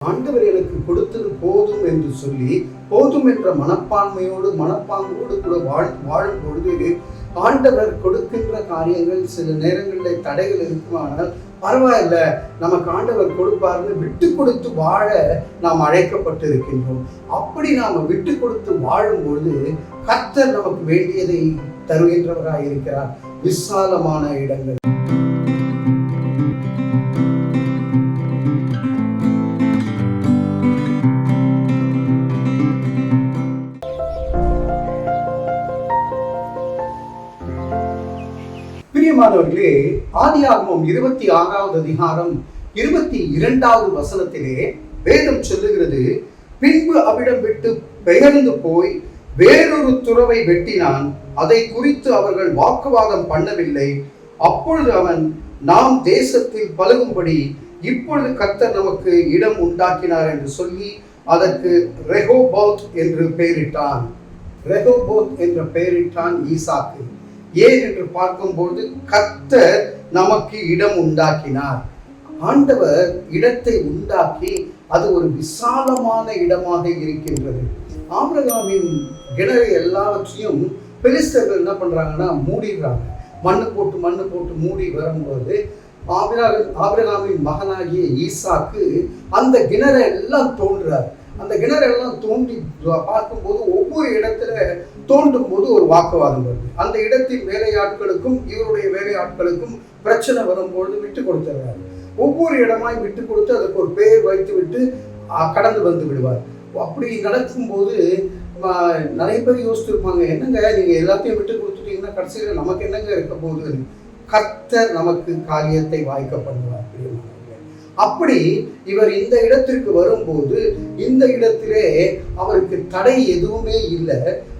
ஆண்டவர் எனக்கு கொடுத்தது போதும் என்று சொல்லி போதும் என்ற மனப்பாங்கோடு கூட வாழும் பொழுது ஆண்டவர் கொடுக்கின்ற காரியங்கள் சில நேரங்களில் தடைகள் இருக்குமானால் பரவாயில்ல, நமக்கு ஆண்டவர் கொடுப்பார்னு விட்டு கொடுத்து வாழ நாம் அழைக்கப்பட்டிருக்கின்றோம். அப்படி நாம் விட்டு கொடுத்து வாழும்பொழுது கர்த்தர் நமக்கு வேண்டியதை தருகின்றவராய் இருக்கிறார். விசாலமான இடங்கள், பிரியமானவர்களே, ஆதியாகமம் 26வது அதிகாரம் 22வது வசனத்திலே வேதம் சொல்லுகிறது, பின்பு அவ்விடம் விட்டு பெயர்ந்து போய் வேறொரு துறவை வெட்டினான். அதை குறித்து அவர்கள் வாக்குவாதம் பண்ணவில்லை. அப்பொழுது அவன், நாம் தேசத்தில் பலகும்படி இப்பொழுது கர்த்தர் நமக்கு இடம் உண்டாக்கினார் என்று சொல்லி அதற்கு ரெகோபோத் என்று பெயரிட்டான். ரெகோபோத் என்ற பெயரிட்டான் ஈசாக்கு. ஏன் என்று பார்க்கும்போது கர்த்தர் நமக்கு இடம் உண்டாக்கினார். ஆண்டவர் இடத்தை உண்டாக்கி அது ஒரு விசாலமான இடமாக இருக்கின்றது. ஆபிரகாமின் கிணறு எல்லாவற்றையும் பெலிஸ்தர்கள் என்ன பண்றாங்கன்னா மூடிடுறாங்க. மண்ணு போட்டு மூடி வரும்போது ஆபிரகாமின் மகனாகிய ஈசாக்கு அந்த கிணறை எல்லாம் தோன்றார். அந்த கிணறெல்லாம் தோண்டி பார்க்கும்போது ஒவ்வொரு இடத்துல தோண்டும் போது ஒரு வாக்குவாதம் வருது. அந்த இடத்தின் வேலையாட்களுக்கும் இவருடைய வேலையாட்களுக்கும் பிரச்சனை வரும்பொழுது விட்டு கொடுத்துறாரு. ஒவ்வொரு இடமாய் விட்டு கொடுத்து அதுக்கு ஒரு பெயர் வைத்து விட்டு கடந்து வந்து விடுவார். அப்படி நடக்கும்போது நிறைய பேர் யோசிச்சிருப்பாங்க, என்னங்க நீங்க எல்லாத்தையும் விட்டு கொடுத்துட்டீங்கன்னா கடைசியில் நமக்கு என்னங்க இருக்க போகுது? கர்த்தர் நமக்கு காரியத்தை வாய்க்க பண்ணுவார். அப்படி இவர் இந்த இடத்திற்கு வரும்போது இந்த இடத்திலே அவருக்கு தடை எதுவுமே இல்லை.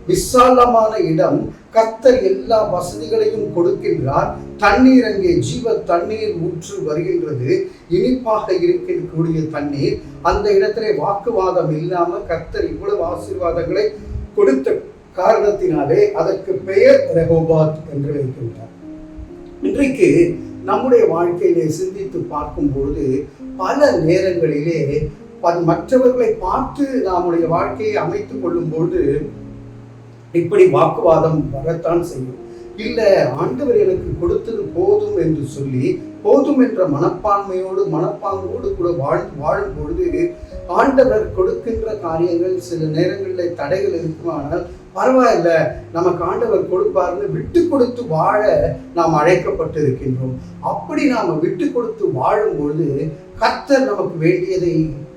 விசாலமான இடம். கர்த்தர் எல்லா வசதிகளையும் கொடுக்கின்றார். தண்ணீர், அங்கே ஜீவ தண்ணீர் ஊற்று வருகின்றது, இனிப்பாக இருக்கக்கூடிய தண்ணீர். அந்த இடத்திலே வாக்குவாதம் இல்லாம கர்த்தர் இவ்வளவு ஆசீர்வாதங்களை கொடுத்த காரணத்தினாலே அதற்கு பெயர் ரெகோபாத் என்று வைக்கின்றார். இன்றைக்கு நம்முடைய வாழ்க்கையிலே சிந்தித்து பார்க்கும்போது பல நேரங்களிலே மற்றவர்களை பார்த்து நம்முடைய வாழ்க்கையை அமைத்துக் கொள்ளும்போது இப்படி வாக்குவாதம் வரத்தான் செய்யும். இல்லை, ஆண்டவர் எனக்கு கொடுத்தது போதும் என்று சொல்லி போதும் என்ற மனப்பாங்கோடு கூட வாழும் பொழுது ஆண்டவர் கொடுக்கின்ற காரியங்கள் சில நேரங்களில் தடைகள் இருக்குமானால் பரவாயில்ல, நமக்கு ஆண்டவர் கொடுப்பார்னு விட்டு கொடுத்து வாழ நாம் அழைக்கப்பட்டிருக்கின்றோம். அப்படி நாம் விட்டு கொடுத்து வாழும் பொழுது கர்த்தர் நமக்கு வேண்டியதை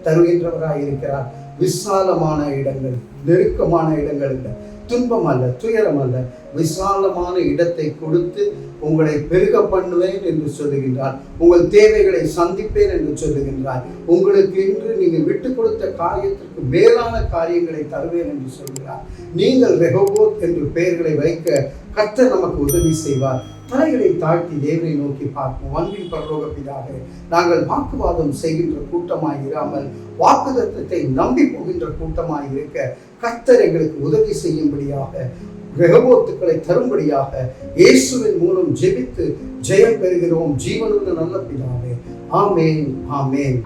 தருகின்றவராய் இருக்கிறார். விசாலமான இடங்கள், நெருக்கமான இடங்கள் இல்லை, துன்பம் அல்ல, துயரம் அல்ல, விசாலமான இடத்தை கொடுத்து உங்களை பெருக பண்ணுவேன் என்று சொல்லுகின்றார். உங்கள் தேவைகளை சந்திப்பேன் என்று சொல்லுகின்றார். உங்களுக்கு இன்று நீங்கள் விட்டு கொடுத்த காரியத்திற்கு மேலான காரியங்களை தருவேன் என்று சொல்கிறார். நீங்கள் ரெகோபோத் என்று பெயர்களை வைக்க கர்த்தர் நமக்கு உதவி செய்வார். தலைகளை தாழ்த்தி தேவனை நோக்கி பார்ப்போம். அன்பின் பரலோக பிதாவே, நாங்கள் வாக்குவாதம் செய்கின்ற கூட்டமாய் இராமல் வாக்குத்தத்தத்தை நம்பி போகின்ற கூட்டமாய் இருக்க கர்த்தர் எங்களுக்கு உதவி செய்யும்படியாக, ரெகோபோத்துக்களை தரும்படியாக இயேசுவின் மூலம் ஜெபித்து ஜெயம் பெறுகிறோம். ஜீவனுள்ள நல்ல பிதாவே, ஆமேன், ஆமேன்.